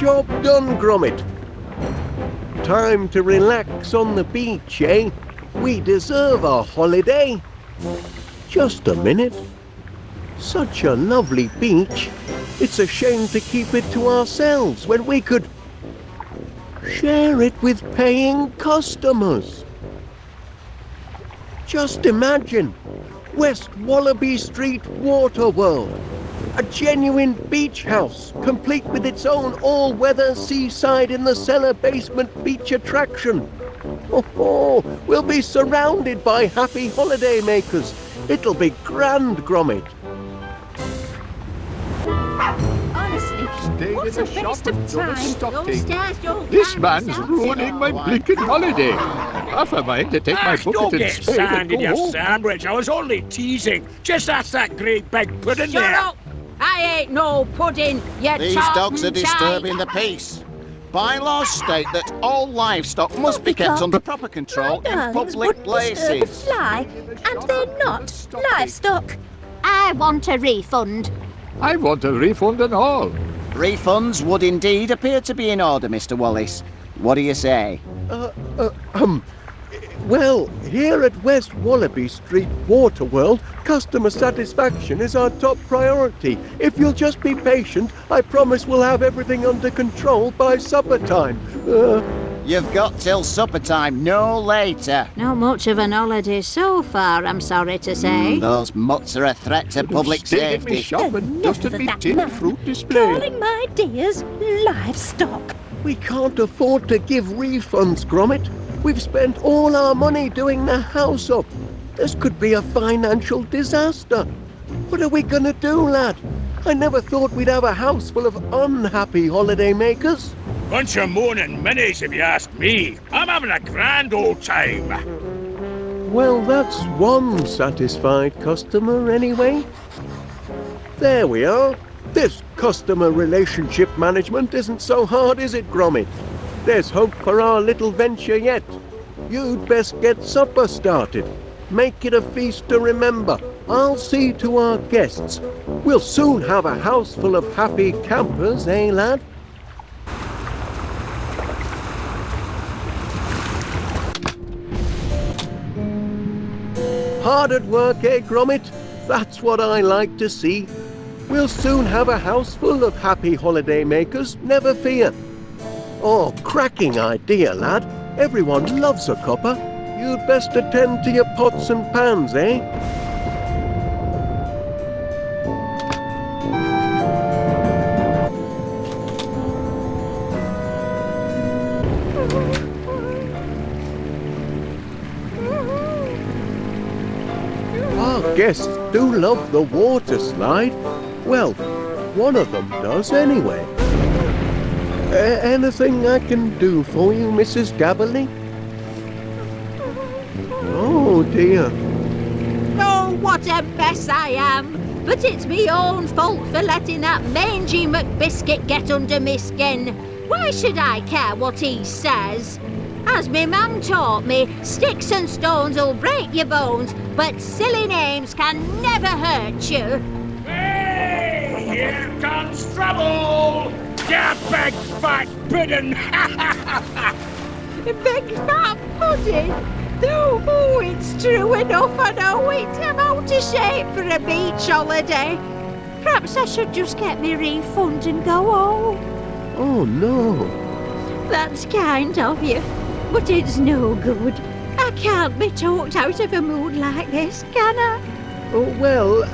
Job done, Gromit. Time to relax on the beach, eh? We deserve a holiday. Just a minute. Such a lovely beach. It's a shame to keep it to ourselves when we could share it with paying customers. Just imagine, West Wallaby Street Water World. A genuine beach house, complete with its own all-weather seaside in the cellar basement beach attraction. Oh, we'll be surrounded by happy holiday makers. It'll be grand, Gromit. Honestly, what a waste of time. Those stairs don't This man's ruining my blinking holiday. Half a mind to take my bucket and spade and go home. Sandwich. I was only teasing. Just ask that great big pudding there. Shut up! I ain't no pudding, you These dogs are disturbing the peace. Bylaws state that all livestock must be kept under proper control in public places. Fly, and they're not livestock. I want a refund. I want a refund and all. Refunds would indeed appear to be in order, Mr. Wallace. What do you say? Well, here at West Wallaby Street Water World, customer satisfaction is our top priority. If you'll just be patient, I promise we'll have everything under control by supper time. You've got till supper time, no later. Not much of an holiday so far, I'm sorry to say. Those mutts are a threat to public Stayed in me safety. shop and dusted me tin and fruit display. Calling my dears livestock. We can't afford to give refunds, Gromit. We've spent all our money doing the house up. This could be a financial disaster. What are we gonna do, lad? I never thought we'd have a house full of unhappy holiday makers. Bunch of moaning minis, if you ask me. I'm having a grand old time. Well, that's one satisfied customer anyway. There we are. This customer relationship management isn't so hard, is it, Gromit? There's hope for our little venture yet. You'd best get supper started. Make it a feast to remember. I'll see to our guests. We'll soon have a house full of happy campers, eh, lad? Hard at work, eh, Gromit? That's what I like to see. We'll soon have a house full of happy holiday makers, never fear. Oh, cracking idea, lad. Everyone loves a copper. You'd best attend to your pots and pans, eh? Our guests do love the water slide. Well, one of them does anyway. Anything I can do for you, Mrs. Gaby? Oh, dear. Oh, what a mess I am. But it's me own fault for letting that mangy McBiscuit get under me skin. Why should I care what he says? As me mum taught me, sticks and stones will break your bones, but silly names can never hurt you. Hey, here comes trouble! You big fat pudding! Big fat pudding? Oh, it's true enough, I know it. I'm out of shape for a beach holiday. Perhaps I should just get me refund and go home. Oh, no. That's kind of you, but it's no good. I can't be talked out of a mood like this, can I? Oh, well,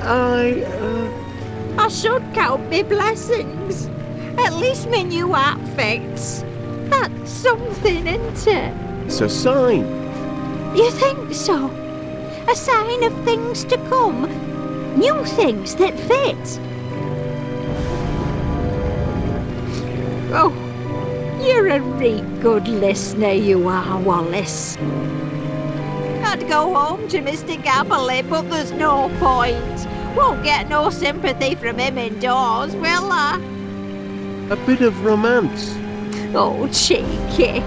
I should count me blessings. At least me new outfits. That's something, isn't it? It's a sign. You think so? A sign of things to come? New things that fit? Oh, you're a real good listener, you are, Wallace. I'd go home to Mr. Gaby, but there's no point. Won't get no sympathy from him indoors, will I? A bit of romance. Oh, cheeky.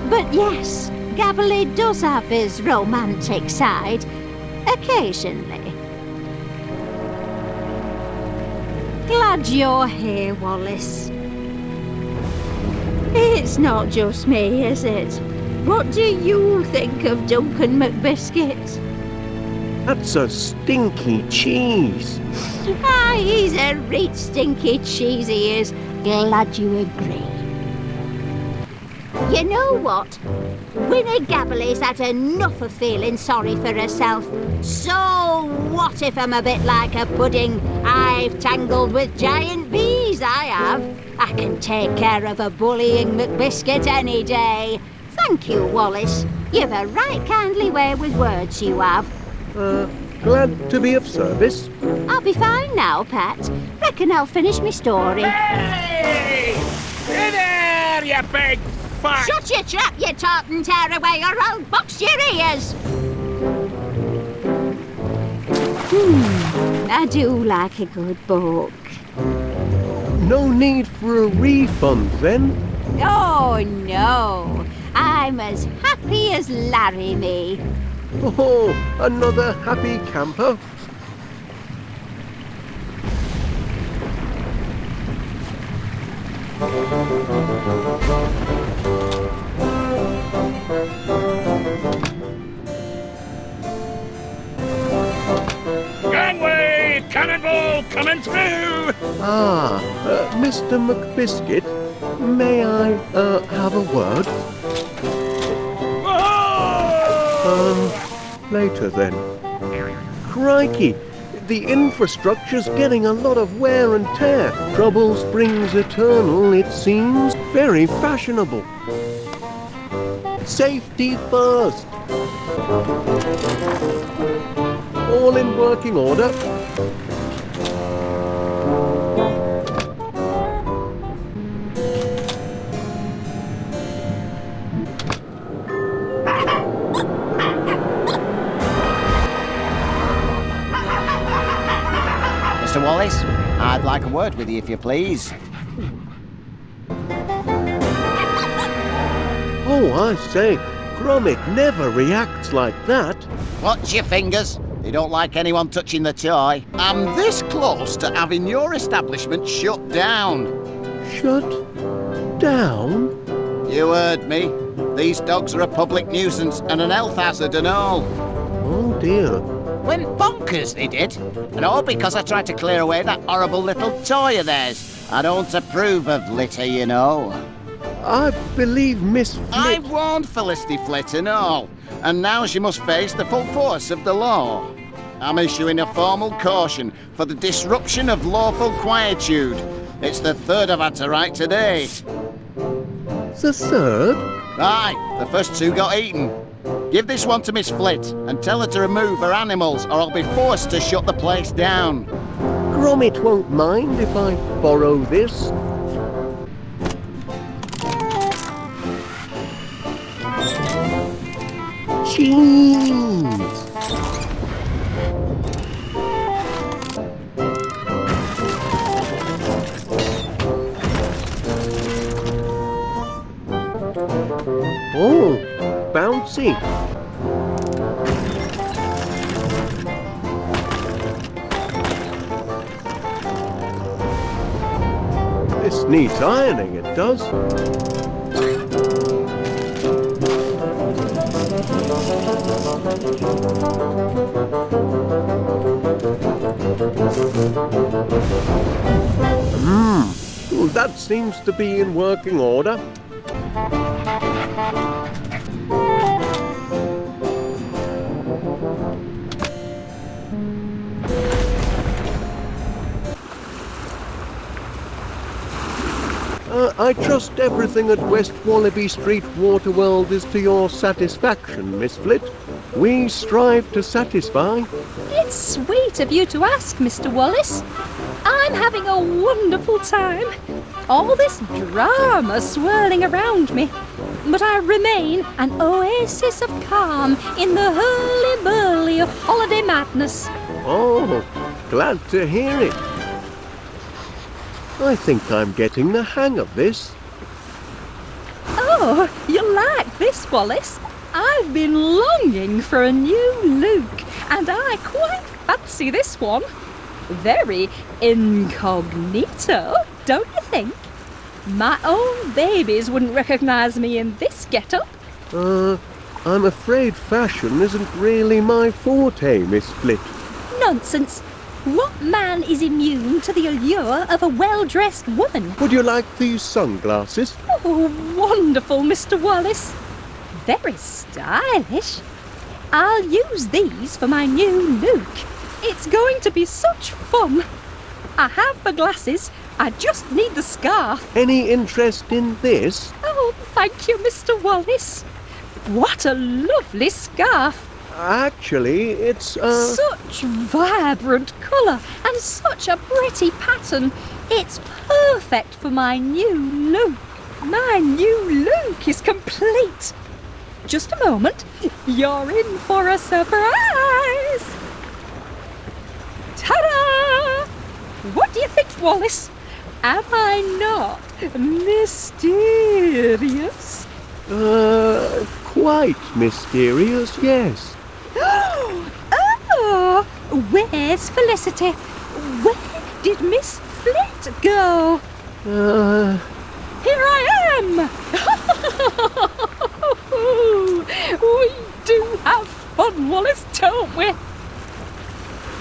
But yes, Gaby does have his romantic side. Occasionally. Glad you're here, Wallace. It's not just me, is it? What do you think of Duncan McBiscuit? That's a stinky cheese. Ah, he's a reet stinky cheese, he is. Glad you agree. You know what? Winnie Gaby's had enough of feeling sorry for herself. So what if I'm a bit like a pudding? I've tangled with giant bees, I have. I can take care of a bullying McBiscuit any day. Thank you, Wallace. You've a right kindly way with words, you have. Glad to be of service. I'll be fine now, Pat. Reckon I'll finish my story. Hey! Hey there, you big fuck! Shut your trap, you tartan tearaway, or I'll box your ears! I do like a good book. No need for a refund, then? Oh, no. I'm as happy as Larry me. Oh, another happy camper? Gangway! Cannonball coming through! Mr. McBiscuit, may I, have a word? Whoa! Later then. Crikey, the infrastructure's getting a lot of wear and tear. Trouble springs eternal, it seems. Very fashionable. Safety first. All in working order. Mr. Wallace, I'd like a word with you, if you please. Oh, I say, Gromit never reacts like that. Watch your fingers. They don't like anyone touching the toy. I'm this close to having your establishment shut down. Shut down? You heard me. These dogs are a public nuisance and an health hazard and all. Oh dear. Went bonkers, they did. And all because I tried to clear away that horrible little toy of theirs. I don't approve of litter, you know. I believe Miss Flit... I warned Felicity Flit and all, and now she must face the full force of the law. I'm issuing a formal caution for the disruption of lawful quietude. It's the third I've had to write today. The third? Aye, the first two got eaten. Give this one to Miss Flit and tell her to remove her animals or I'll be forced to shut the place down. Gromit won't mind if I borrow this. Cheese! Oh, bouncy. This needs ironing, it does. Well, that seems to be in working order. I trust everything at West Wallaby Street Waterworld is to your satisfaction, Miss Flit. We strive to satisfy. It's sweet of you to ask, Mr. Wallace. I'm having a wonderful time. All this drama swirling around me. But I remain an oasis of calm in the hurly-burly of holiday madness. Oh, glad to hear it. I think I'm getting the hang of this. Oh, you like this, Wallace? I've been longing for a new look, and I quite fancy this one. Very incognito, don't you think? My own babies wouldn't recognise me in this get-up. I'm afraid fashion isn't really my forte, Miss Flit. Nonsense. What man is immune to the allure of a well-dressed woman? Would you like these sunglasses? Oh, wonderful, Mr. Wallace. Very stylish. I'll use these for my new look. It's going to be such fun. I have the glasses. I just need the scarf. Any interest in this? Oh, thank you, Mr. Wallace. What a lovely scarf. Actually, it's, Such vibrant colour and such a pretty pattern. It's perfect for my new look. My new look is complete. Just a moment. You're in for a surprise. Ta-da! What do you think, Wallace? Am I not mysterious? Quite mysterious, yes. Oh, where's Felicity? Where did Miss Flit go? Here I am! We do have fun, Wallace, don't we?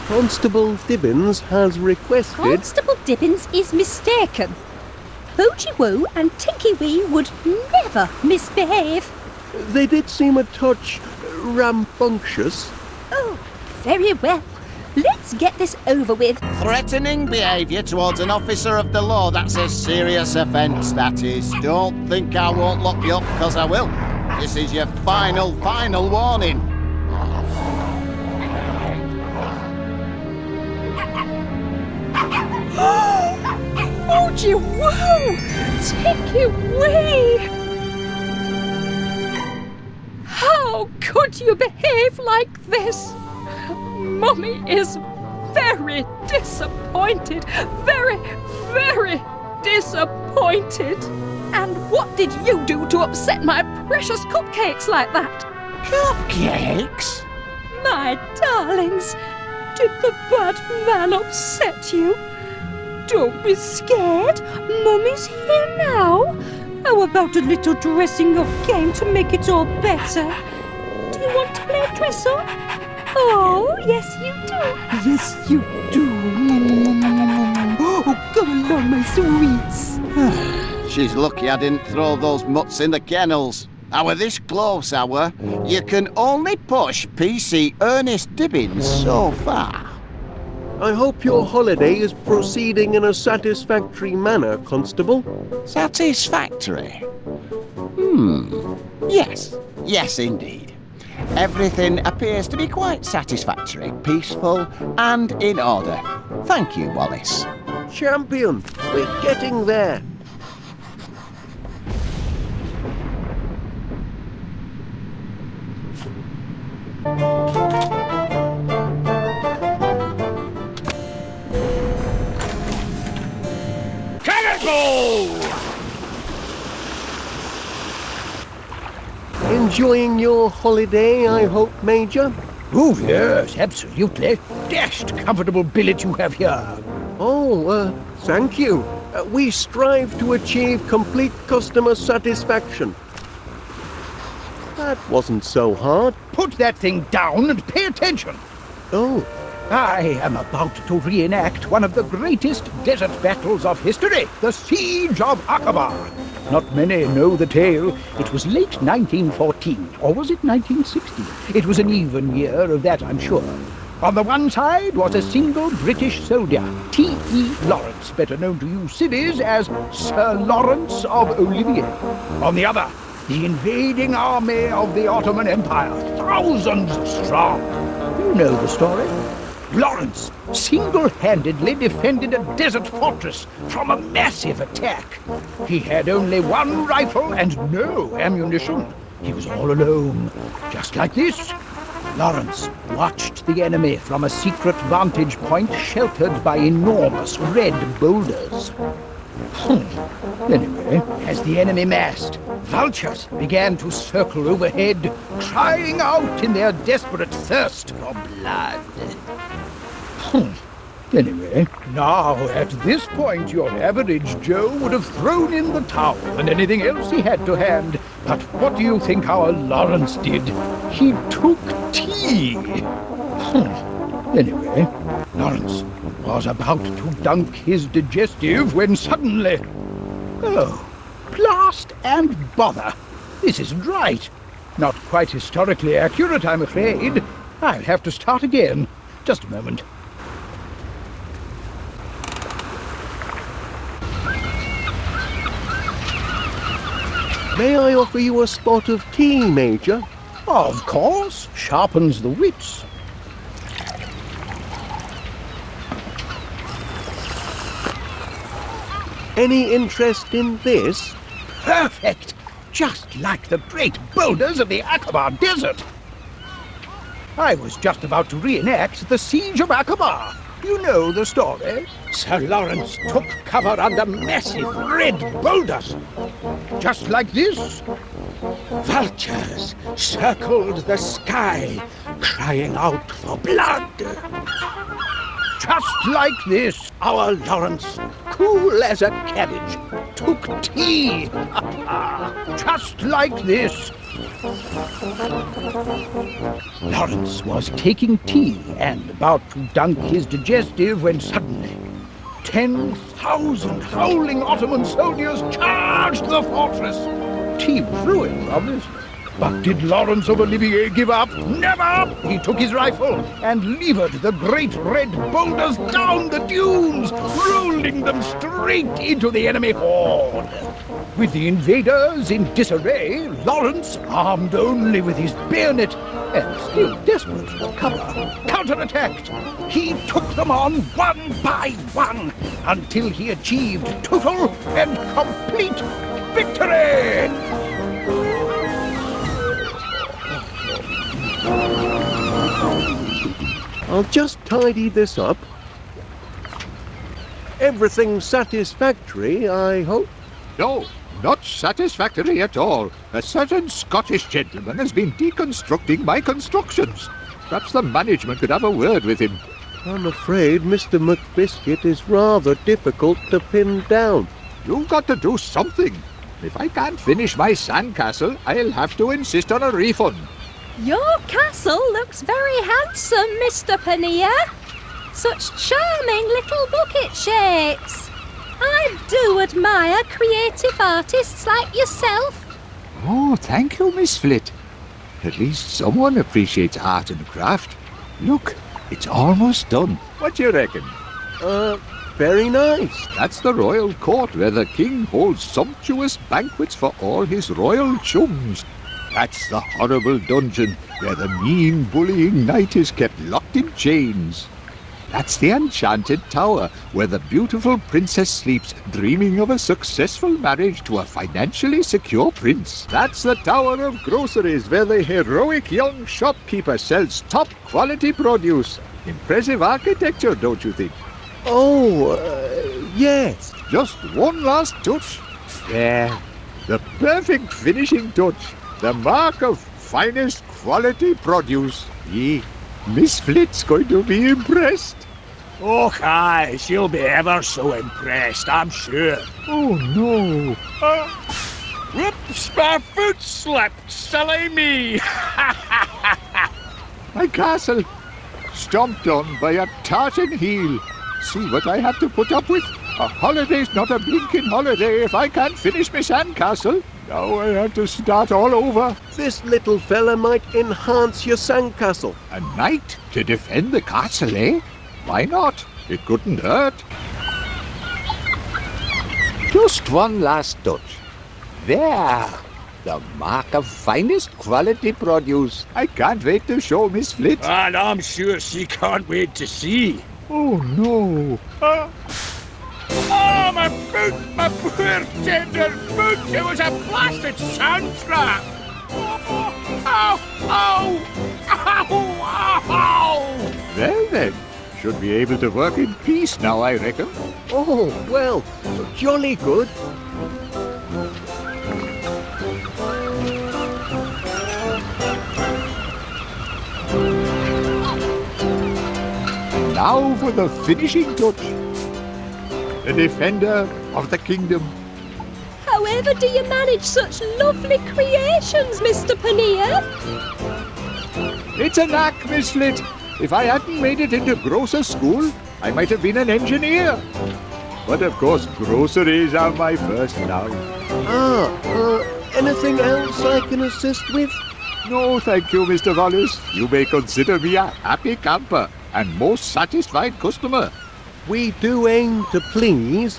Constable Dibbins has requested... Constable Dibbins is mistaken. Boogie Woo and Tinky Wee would never misbehave. They did seem a touch rambunctious. Oh, very well. Let's get this over with. Threatening behaviour towards an officer of the law, that's a serious offence, that is. Don't think I won't lock you up, because I will. This is your final warning. Boogie Woo! Tinky Wee! How could you behave like this? Mummy is very disappointed. Very, very disappointed. And what did you do to upset my precious cupcakes like that? Cupcakes? My darlings, did the bad man upset you? Don't be scared. Mummy's here now. How about a little dressing up game to make it all better? Do you want to play dress up? Oh, yes you do. Yes you do. Oh, come along, my sweets. She's lucky I didn't throw those mutts in the kennels. Hour this close, hour. You can only push PC Ernest Dibbins so far. I hope your holiday is proceeding in a satisfactory manner, Constable. Satisfactory? Yes, indeed. Everything appears to be quite satisfactory, peaceful, and in order. Thank you, Wallace. Champion, we're getting there. Cannonball! Enjoying your holiday, I hope, Major? Oh, yes, absolutely. Dashed comfortable billet you have here. Oh, thank you. We strive to achieve complete customer satisfaction. That wasn't so hard. Put that thing down and pay attention. Oh, I am about to reenact one of the greatest desert battles of history, the Siege of Akabar. Not many know the tale. It was late 1914, or was it 1916? It was an even year of that, I'm sure. On the one side was a single British soldier, T.E. Lawrence, better known to you civvies as Sir Lawrence of Olivier. On the other, the invading army of the Ottoman Empire, thousands strong. You know the story. Lawrence single-handedly defended a desert fortress from a massive attack. He had only one rifle and no ammunition. He was all alone, just like this. Lawrence watched the enemy from a secret vantage point sheltered by enormous red boulders. Anyway, as the enemy massed, vultures began to circle overhead, crying out in their desperate thirst for blood. Anyway, now at this point your average Joe would have thrown in the towel and anything else he had to hand. But what do you think our Lawrence did? He took tea. Anyway, Lawrence was about to dunk his digestive when suddenly... Oh, blast and bother! This isn't right. Not quite historically accurate, I'm afraid. I'll have to start again. Just a moment. May I offer you a spot of tea, Major? Of course, sharpens the wits. Any interest in this? Perfect! Just like the great boulders of the Akabar Desert. I was just about to reenact the siege of Akabar. You know the story. Sir Lawrence took cover under massive red boulders. Just like this. Vultures circled the sky, crying out for blood. Just like this, our Lawrence, cool as a cabbage, took tea. Just like this. Lawrence was taking tea and about to dunk his digestive when suddenly 10,000 howling Ottoman soldiers charged the fortress. Tea was ruined, obviously. But did Lawrence of Olivier give up? Never! He took his rifle and levered the great red boulders down the dunes, rolling them straight into the enemy horde. With the invaders in disarray, Lawrence, armed only with his bayonet and still desperate for cover, counterattacked. He took them on one by one until he achieved total and complete victory! I'll just tidy this up. Everything satisfactory, I hope? No, not satisfactory at all. A certain Scottish gentleman has been deconstructing my constructions. Perhaps the management could have a word with him. I'm afraid Mr. McBiscuit is rather difficult to pin down. You've got to do something. If I can't finish my sandcastle, I'll have to insist on a refund. Your castle looks very handsome, Mr. Paneer. Such charming little bucket shapes. I do admire creative artists like yourself. Oh, thank you, Miss Flit. At least someone appreciates art and craft. Look, it's almost done. What do you reckon? Very nice. That's the royal court where the king holds sumptuous banquets for all his royal chums. That's the horrible dungeon where the mean, bullying knight is kept locked in chains. That's the enchanted tower where the beautiful princess sleeps, dreaming of a successful marriage to a financially secure prince. That's the tower of groceries where the heroic young shopkeeper sells top-quality produce. Impressive architecture, don't you think? Oh, yes. Just one last touch. There. The perfect finishing touch. The mark of finest quality produce. Miss Flit's going to be impressed. Oh, aye, she'll be ever so impressed, I'm sure. Oh, no. Whoops, my foot slipped, silly me. My castle, stomped on by a tartan heel. See what I have to put up with? A holiday's not a blinking holiday if I can't finish my sandcastle. Now I have to start all over. This little fella might enhance your sandcastle. A knight to defend the castle, eh? Why not? It couldn't hurt. Just one last touch. There. The mark of finest quality produce. I can't wait to show Miss Flit. And I'm sure she can't wait to see. Oh, no. Oh, my foot! My poor tender foot! It was a blasted sand trap! Ow! Ow! Ow! Ow! Well then, should be able to work in peace now, I reckon. Oh, well, jolly good. now for the finishing touch. The defender of the kingdom. However do you manage such lovely creations, Mr. Paneer? It's a knack, Miss Flit. If I hadn't made it into grocer school, I might have been an engineer. But of course, groceries are my first love. Anything else I can assist with? No, thank you, Mr. Wallace. You may consider me a happy camper and most satisfied customer. We do aim to please.